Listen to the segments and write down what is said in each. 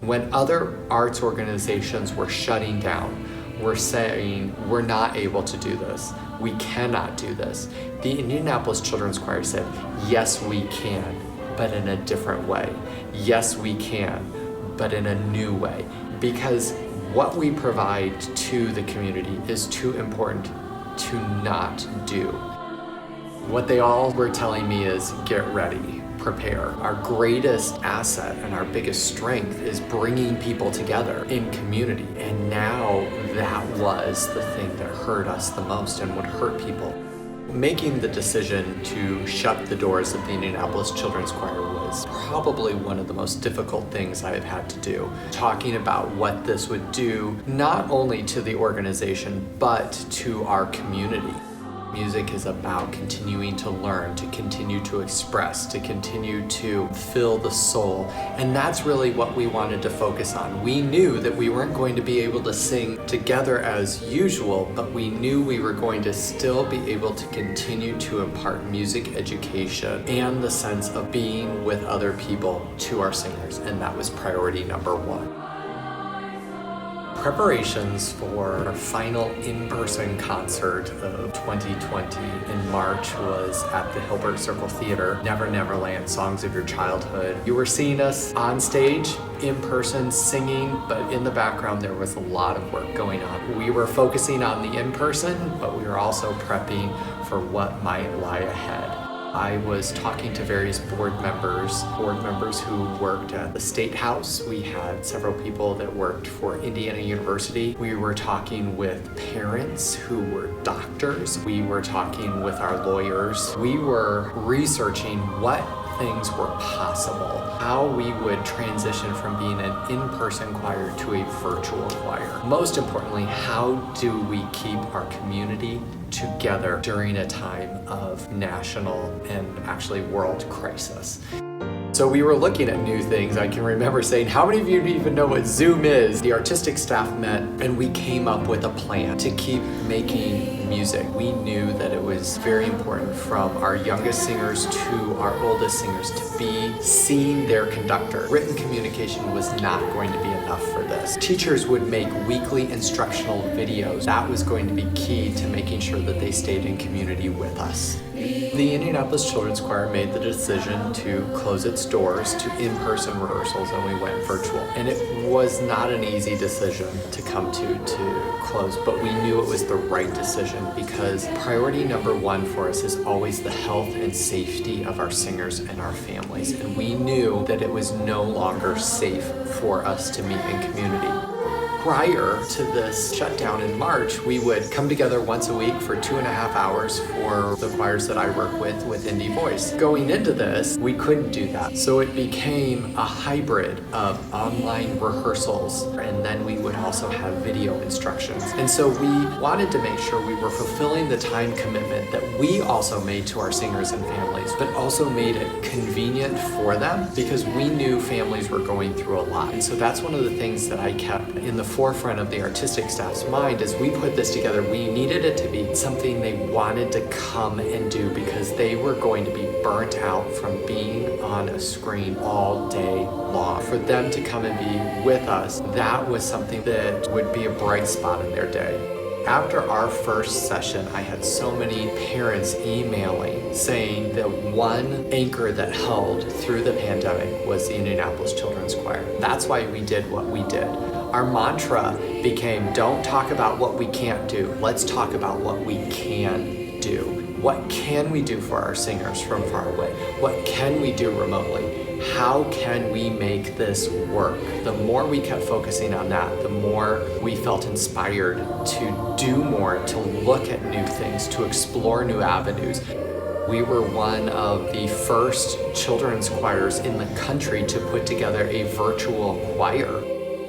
When other arts organizations were shutting down, were saying, we're not able to do this, we cannot do this, the Indianapolis Children's Choir said, yes, we can, but in a different way. Yes, we can, but in a new way. Because what we provide to the community is too important to not do. What they all were telling me is, get ready, prepare. Our greatest asset and our biggest strength is bringing people together in community. And now that was the thing that hurt us the most and would hurt people. Making the decision to shut the doors of the Indianapolis Children's Choir was probably one of the most difficult things I have had to do. Talking about what this would do, not only to the organization, but to our community. Music is about continuing to learn, to continue to express, to continue to fill the soul. And that's really what we wanted to focus on. We knew that we weren't going to be able to sing together as usual, but we knew we were going to still be able to continue to impart music education and the sense of being with other people to our singers. And that was priority number one. Preparations for our final in-person concert of 2020 in March was at the Hilbert Circle Theater, Never Never Land, Songs of Your Childhood. You were seeing us on stage, in person, singing, but in the background there was a lot of work going on. We were focusing on the in-person, but we were also prepping for what might lie ahead. I was talking to various board members who worked at the State House. We had several people that worked for Indiana University. We were talking with parents who were doctors. We were talking with our lawyers. We were researching what things were possible, how we would transition from being an in-person choir to a virtual choir. Most importantly, how do we keep our community together during a time of national and actually world crisis? So we were looking at new things. I can remember saying, how many of you even know what Zoom is? The artistic staff met and we came up with a plan to keep making music. We knew that it was very important from our youngest singers to our oldest singers to be seeing their conductor. Written communication was not going to be enough for this. Teachers would make weekly instructional videos. That was going to be key to making sure that they stayed in community with us. The Indianapolis Children's Choir made the decision to close its doors to in-person rehearsals, and we went virtual. And it was not an easy decision to come to close, but we knew it was the right decision because priority number one for us is always the health and safety of our singers and our families. And we knew that it was no longer safe for us to meet in community. Prior to this shutdown in March, we would come together once a week for 2.5 hours for the choirs that I work with Indie Voice. Going into this, we couldn't do that. So it became a hybrid of online rehearsals, and then we would also have video instructions. And so we wanted to make sure we were fulfilling the time commitment that we also made to our singers and families, but also made it convenient for them because we knew families were going through a lot. And so that's one of the things that I kept in the forefront of the artistic staff's mind as we put this together. We needed it to be something they wanted to come and do because they were going to be burnt out from being on a screen all day long. For them to come and be with us, that was something that would be a bright spot in their day. After our first session, I had so many parents emailing saying that one anchor that held through the pandemic was the Indianapolis Children's Choir. That's why we did what we did. Our mantra became, don't talk about what we can't do. Let's talk about what we can do. What can we do for our singers from far away? What can we do remotely? How can we make this work? The more we kept focusing on that, the more we felt inspired to do more, to look at new things, to explore new avenues. We were one of the first children's choirs in the country to put together a virtual choir.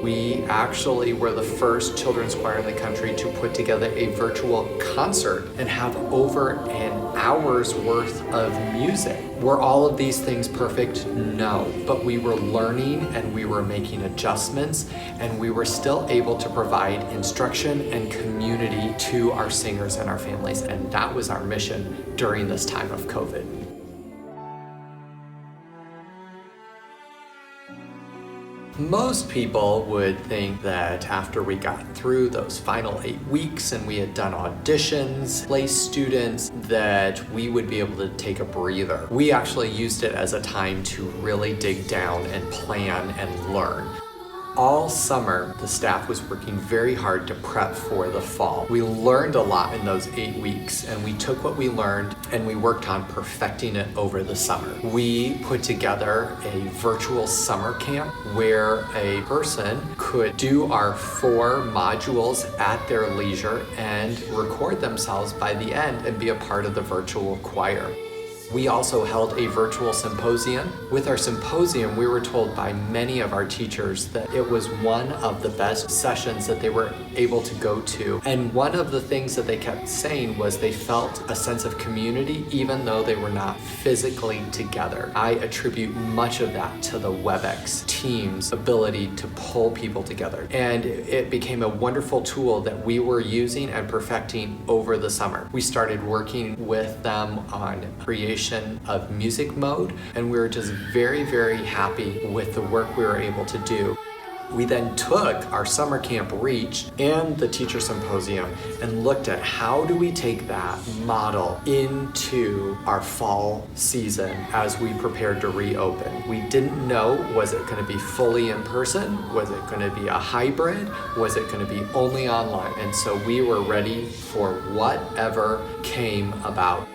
We actually were the first children's choir in the country to put together a virtual concert and have over an hour's worth of music. Were all of these things perfect? No, but we were learning and we were making adjustments and we were still able to provide instruction and community to our singers and our families, and that was our mission during this time of COVID. Most people would think that after we got through those final 8 weeks and we had done auditions, placed students, that we would be able to take a breather. We actually used it as a time to really dig down and plan and learn. All summer, the staff was working very hard to prep for the fall. We learned a lot in those 8 weeks, and we took what we learned and we worked on perfecting it over the summer. We put together a virtual summer camp where a person could do our 4 modules at their leisure and record themselves by the end and be a part of the virtual choir. We also held a virtual symposium. With our symposium, we were told by many of our teachers that it was one of the best sessions that they were able to go to. And one of the things that they kept saying was they felt a sense of community even though they were not physically together. I attribute much of that to the WebEx team's ability to pull people together. And it became a wonderful tool that we were using and perfecting over the summer. We started working with them on creation of music mode, and we were just very, very happy with the work we were able to do. We then took our summer camp reach and the teacher symposium and looked at how do we take that model into our fall season as we prepared to reopen. We didn't know, was it going to be fully in person? Was it going to be a hybrid? Was it going to be only online? And so we were ready for whatever came about.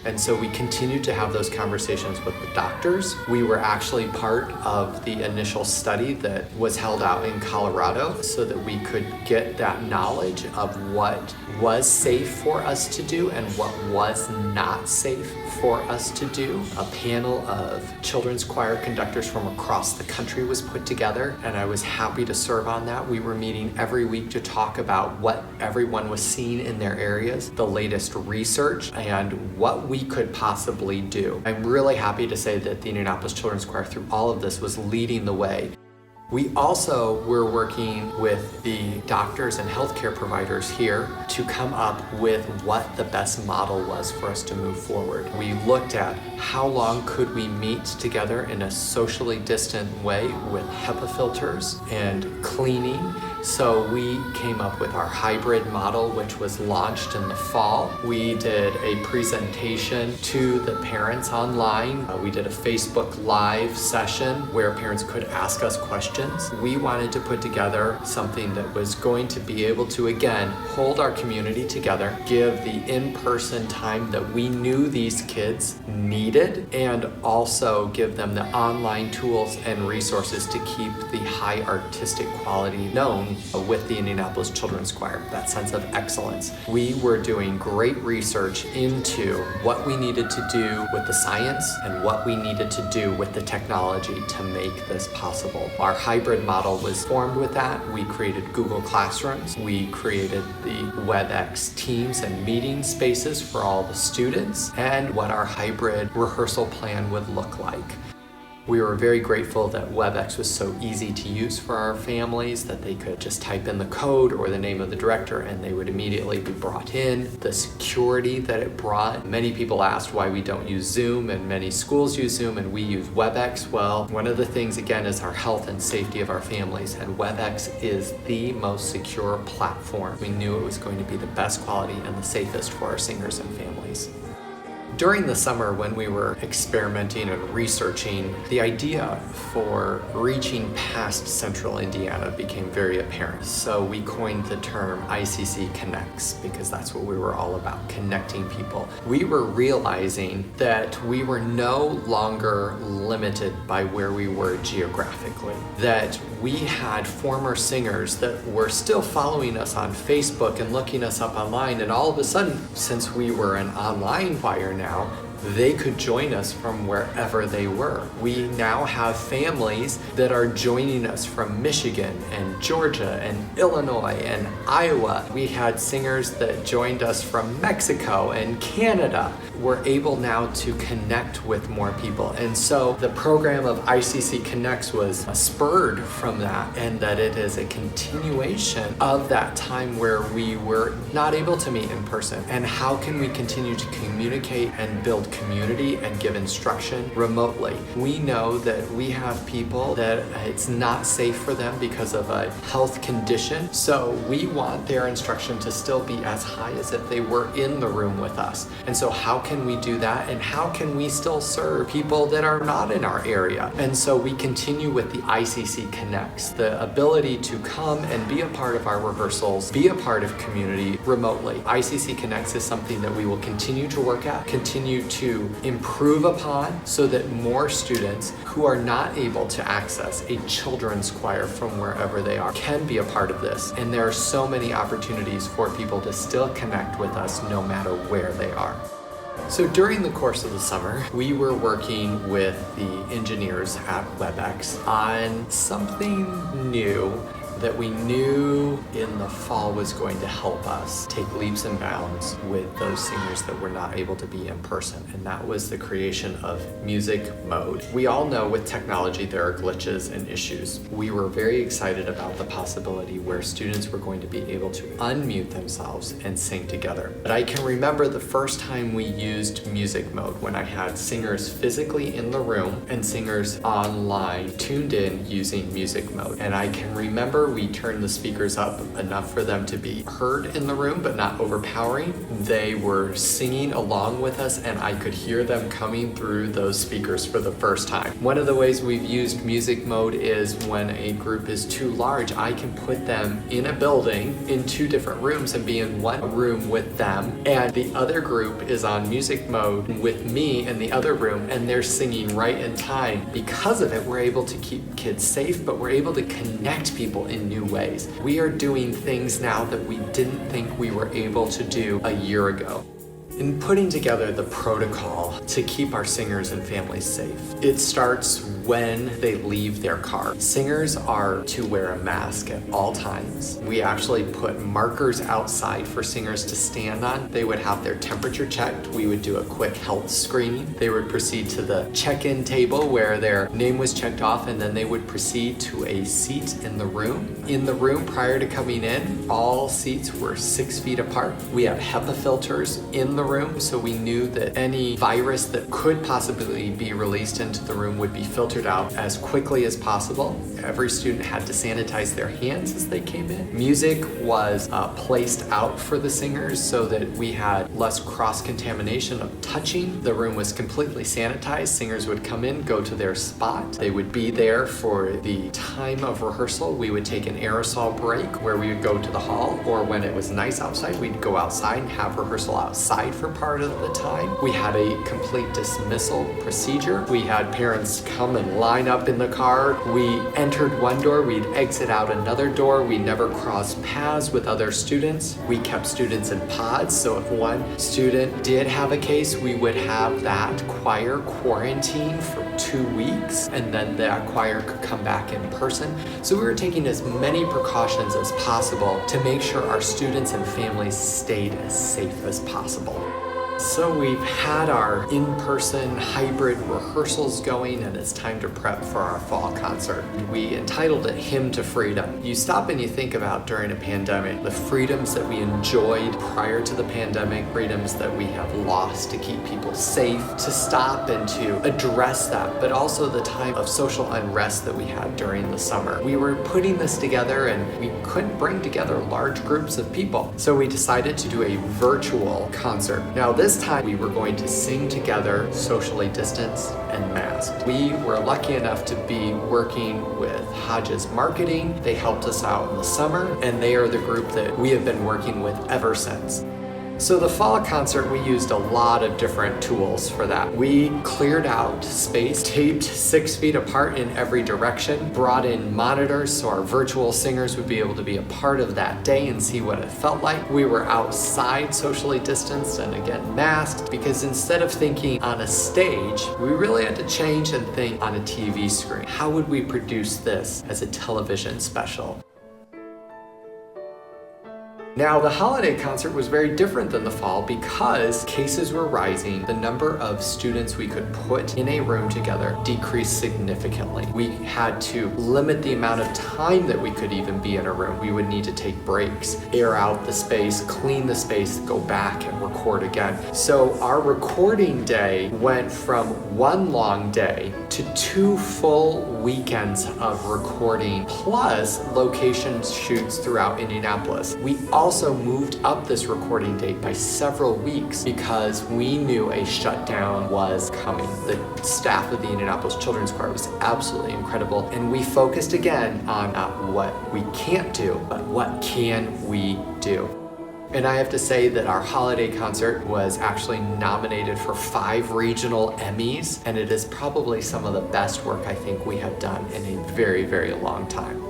And so we continued to have those conversations with the doctors. We were actually part of the initial study that was held out in Colorado so that we could get that knowledge of what was safe for us to do and what was not safe for us to do. A panel of children's choir conductors from across the country was put together, and I was happy to serve on that. We were meeting every week to talk about what everyone was seeing in their areas, the latest research, and what we could possibly do. I'm really happy to say that the Indianapolis Children's Choir through all of this was leading the way. We also were working with the doctors and healthcare providers here to come up with what the best model was for us to move forward. We looked at how long could we meet together in a socially distant way with HEPA filters and cleaning. So we came up with our hybrid model, which was launched in the fall. We did a presentation to the parents online. We did a Facebook Live session where parents could ask us questions. We wanted to put together something that was going to be able to, again, hold our community together, give the in-person time that we knew these kids needed, and also give them the online tools and resources to keep the high artistic quality known with the Indianapolis Children's Choir, that sense of excellence. We were doing great research into what we needed to do with the science and what we needed to do with the technology to make this possible. Our hybrid model was formed with that. We created Google Classrooms. We created the WebEx teams and meeting spaces for all the students and what our hybrid rehearsal plan would look like. We were very grateful that WebEx was so easy to use for our families, that they could just type in the code or the name of the director and they would immediately be brought in. The security that it brought. Many people asked why we don't use Zoom, and many schools use Zoom and we use WebEx. Well, one of the things again is our health and safety of our families, and WebEx is the most secure platform. We knew it was going to be the best quality and the safest for our singers and families. During the summer when we were experimenting and researching, the idea for reaching past central Indiana became very apparent. So we coined the term ICC Connects because that's what we were all about, connecting people. We were realizing that we were no longer limited by where we were geographically, that we had former singers that were still following us on Facebook and looking us up online, and all of a sudden, since we were an online choir now, they could join us from wherever they were. We now have families that are joining us from Michigan and Georgia and Illinois and Iowa. We had singers that joined us from Mexico and Canada. We're able now to connect with more people. And so the program of ICC Connects was spurred from that, and that it is a continuation of that time where we were not able to meet in person. And how can we continue to communicate and build build community and give instruction remotely. We know that we have people that it's not safe for them because of a health condition, so we want their instruction to still be as high as if they were in the room with us. And so how can we do that, and how can we still serve people that are not in our area? And so we continue with the ICC Connects, the ability to come and be a part of our rehearsals, be a part of community remotely. ICC Connects is something that we will continue to work at, continue to improve upon, so that more students who are not able to access a children's choir from wherever they are can be a part of this. And there are so many opportunities for people to still connect with us no matter where they are. So during the course of the summer, we were working with the engineers at WebEx on something new that we knew in the fall was going to help us take leaps and bounds with those singers that were not able to be in person, and that was the creation of music mode. We all know with technology there are glitches and issues. We were very excited about the possibility where students were going to be able to unmute themselves and sing together. But I can remember the first time we used music mode, when I had singers physically in the room and singers online tuned in using music mode. And I can remember we turned the speakers up enough for them to be heard in the room, but not overpowering. They were singing along with us, and I could hear them coming through those speakers for the first time. One of the ways we've used music mode is when a group is too large, I can put them in a building in two different rooms and be in one room with them, and the other group is on music mode with me in the other room, and they're singing right in time. Because of it, we're able to keep kids safe, but we're able to connect people in new ways. We are doing things now that we didn't think we were able to do a year ago. In putting together the protocol to keep our singers and families safe, it starts when they leave their car. Singers are to wear a mask at all times. We actually put markers outside for singers to stand on. They would have their temperature checked. We would do a quick health screening. They would proceed to the check-in table where their name was checked off, and then they would proceed to a seat in the room. In the room prior to coming in, all seats were 6 feet apart. We have HEPA filters in the room, so we knew that any virus that could possibly be released into the room would be filtered out as quickly as possible. Every student had to sanitize their hands as they came in. Music was placed out for the singers so that we had less cross-contamination of touching. The room was completely sanitized. Singers would come in, go to their spot. They would be there for the time of rehearsal. We would take an aerosol break where we would go to the hall, or when it was nice outside, we'd go outside and have rehearsal outside for part of the time. We had a complete dismissal procedure. We had parents come and line up in the car. We entered one door, we'd exit out another door. We never crossed paths with other students. We kept students in pods, so if one student did have a case, we would have that choir quarantine for 2 weeks, and then that choir could come back in person. So we were taking as many precautions as possible to make sure our students and families stayed as safe as possible. So we've had our in-person hybrid rehearsals going, and it's time to prep for our fall concert. We entitled it Hymn to Freedom. You stop and you think about during a pandemic, the freedoms that we enjoyed prior to the pandemic, freedoms that we have lost to keep people safe, to stop and to address that, but also the time of social unrest that we had during the summer. We were putting this together and we couldn't bring together large groups of people. So we decided to do a virtual concert. Now this time we were going to sing together, socially distanced and masked. We were lucky enough to be working with Hodges Marketing. They helped us out in the summer, and they are the group that we have been working with ever since. So the fall concert, we used a lot of different tools for that. We cleared out space, taped 6 feet apart in every direction, brought in monitors so our virtual singers would be able to be a part of that day and see what it felt like. We were outside, socially distanced, and again masked, because instead of thinking on a stage, we really had to change and think on a TV screen. How would we produce this as a television special? Now, the holiday concert was very different than the fall because cases were rising. The number of students we could put in a room together decreased significantly. We had to limit the amount of time that we could even be in a room. We would need to take breaks, air out the space, clean the space, go back and record again. So our recording day went from one long day to 2 full weekends of recording, plus location shoots throughout Indianapolis. We also moved up this recording date by several weeks because we knew a shutdown was coming. The staff of the Indianapolis Children's Choir was absolutely incredible, and we focused again on not what we can't do, but what can we do. And I have to say that our holiday concert was actually nominated for 5 regional Emmys, and it is probably some of the best work I think we have done in a very, very long time.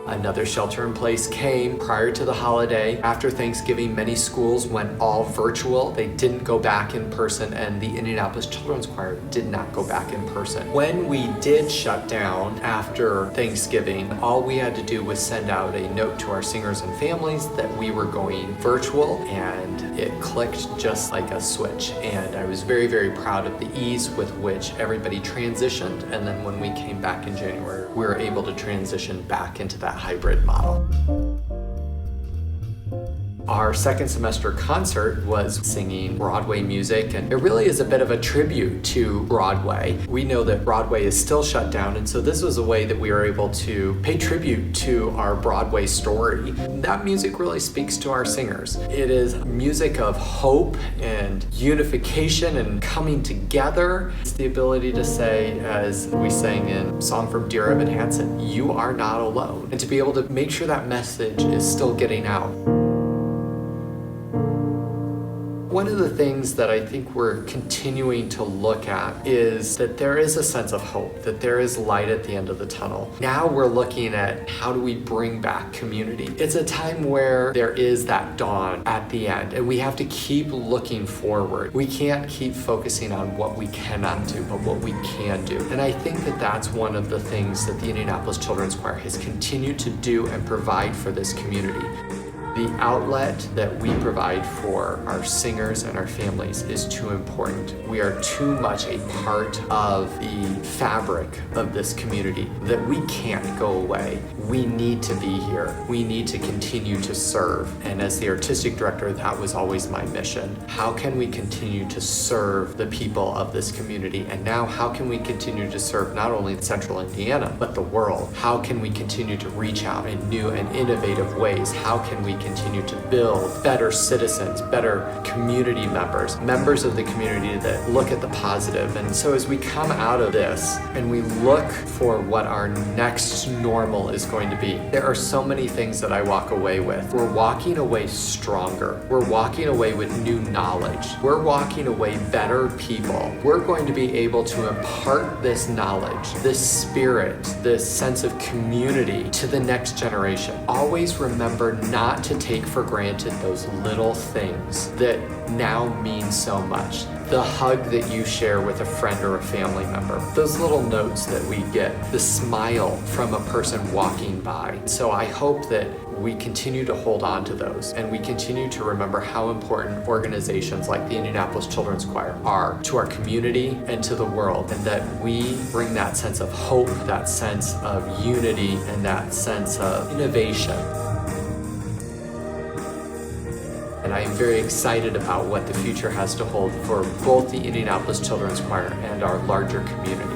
Another shelter-in-place came prior to the holiday. After Thanksgiving, many schools went all virtual. They didn't go back in person, and the Indianapolis Children's Choir did not go back in person. When we did shut down after Thanksgiving, all we had to do was send out a note to our singers and families that we were going virtual, and it clicked just like a switch. And I was very, very proud of the ease with which everybody transitioned. And then when we came back in January, we were able to transition back into that hybrid model. Our second semester concert was singing Broadway music, and it really is a bit of a tribute to Broadway. We know that Broadway is still shut down, and so this was a way that we were able to pay tribute to our Broadway story. That music really speaks to our singers. It is music of hope and unification and coming together. It's the ability to say, as we sang in Song from Dear Evan Hansen, "You are not alone," and to be able to make sure that message is still getting out. One of the things that I think we're continuing to look at is that there is a sense of hope, that there is light at the end of the tunnel. Now we're looking at how do we bring back community. It's a time where there is that dawn at the end, and we have to keep looking forward. We can't keep focusing on what we cannot do, but what we can do. And I think that that's one of the things that the Indianapolis Children's Choir has continued to do and provide for this community. The outlet that we provide for our singers and our families is too important. We are too much a part of the fabric of this community that we can't go away. We need to be here. We need to continue to serve. And as the artistic director, that was always my mission. How can we continue to serve the people of this community? And now how can we continue to serve not only Central Indiana, but the world? How can we continue to reach out in new and innovative ways? How can we continue to build better citizens, better community members, members of the community that look at the positive? And so as we come out of this and we look for what our next normal is going to be, there are so many things that I walk away with. We're walking away stronger. We're walking away with new knowledge. We're walking away better people. We're going to be able to impart this knowledge, this spirit, this sense of community to the next generation. Always remember not to take for granted those little things that now mean so much. The hug that you share with a friend or a family member, those little notes that we get, the smile from a person walking by. So I hope that we continue to hold on to those, and we continue to remember how important organizations like the Indianapolis Children's Choir are to our community and to the world, and that we bring that sense of hope, that sense of unity, and that sense of innovation. And I am very excited about what the future has to hold for both the Indianapolis Children's Choir and our larger community.